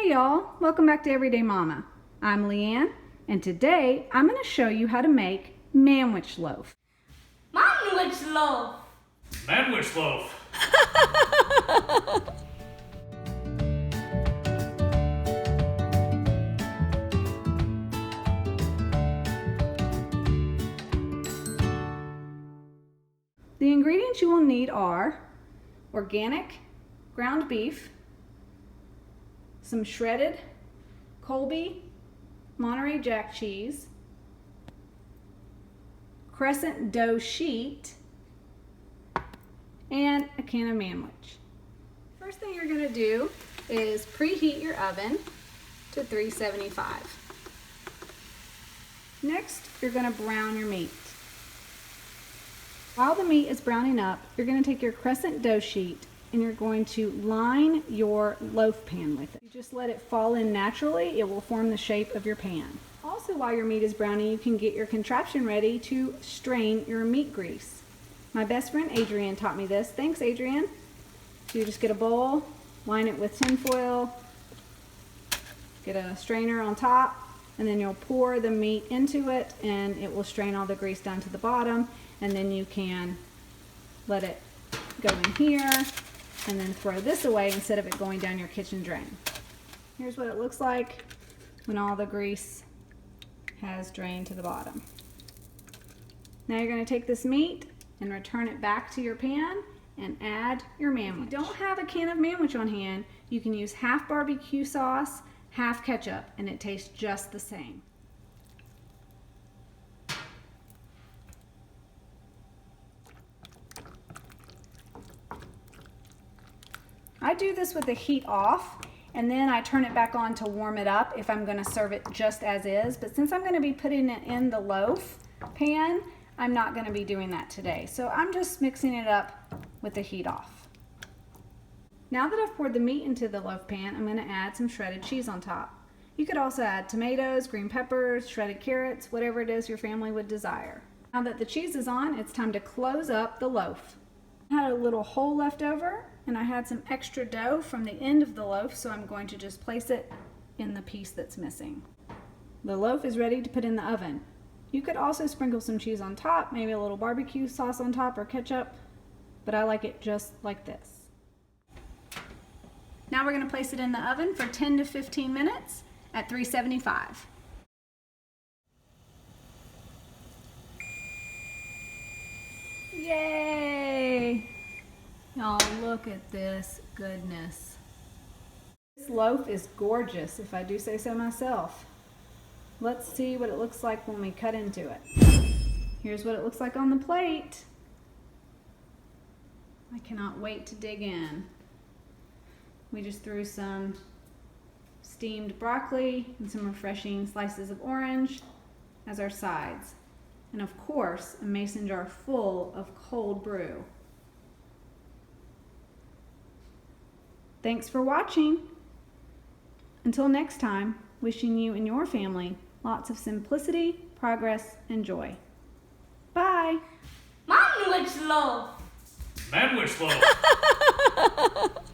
Hey y'all, welcome back to Everyday Mama. I'm Leanne, and today I'm going to show you how to make Manwich Loaf. Manwich Loaf! Manwich Loaf! The ingredients you will need are organic ground beef, some shredded Colby Monterey Jack cheese, Crescent dough sheet, and a can of Manwich. First thing you're going to do is preheat your oven to 375. Next, you're going to brown your meat. While the meat is browning up, you're going to take your Crescent dough sheet and you're going to line your loaf pan with it. You just let it fall in naturally. It will form the shape of your pan. Also, while your meat is browning, you can get your contraption ready to strain your meat grease. My best friend Adrienne taught me this. Thanks, Adrienne. So you just get a bowl, line it with tin foil, get a strainer on top, and then you'll pour the meat into it and it will strain all the grease down to the bottom, and then you can let it go in here and then throw this away instead of it going down your kitchen drain. Here's what it looks like when all the grease has drained to the bottom. Now you're going to take this meat and return it back to your pan and add your Manwich. If you don't have a can of Manwich on hand, you can use half barbecue sauce, half ketchup, and it tastes just the same. I do this with the heat off, and then I turn it back on to warm it up if I'm going to serve it just as is. But since I'm going to be putting it in the loaf pan, I'm not going to be doing that today. So I'm just mixing it up with the heat off. Now that I've poured the meat into the loaf pan, I'm going to add some shredded cheese on top. You could also add tomatoes, green peppers, shredded carrots, whatever it is your family would desire. Now that the cheese is on, it's time to close up the loaf. I had a little hole left over, and I had some extra dough from the end of the loaf, so I'm going to just place it in the piece that's missing. The loaf is ready to put in the oven. You could also sprinkle some cheese on top, maybe a little barbecue sauce on top or ketchup, but I like it just like this. Now we're going to place it in the oven for 10 to 15 minutes at 375. Yay! Y'all, look at this goodness. This loaf is gorgeous, if I do say so myself. Let's see what it looks like when we cut into it. Here's what it looks like on the plate. I cannot wait to dig in. We just threw some steamed broccoli and some refreshing slices of orange as our sides. And of course, a mason jar full of cold brew. Thanks for watching. Until next time, wishing you and your family lots of simplicity, progress, and joy. Bye. Manwich Loaf! Manwich Loaf!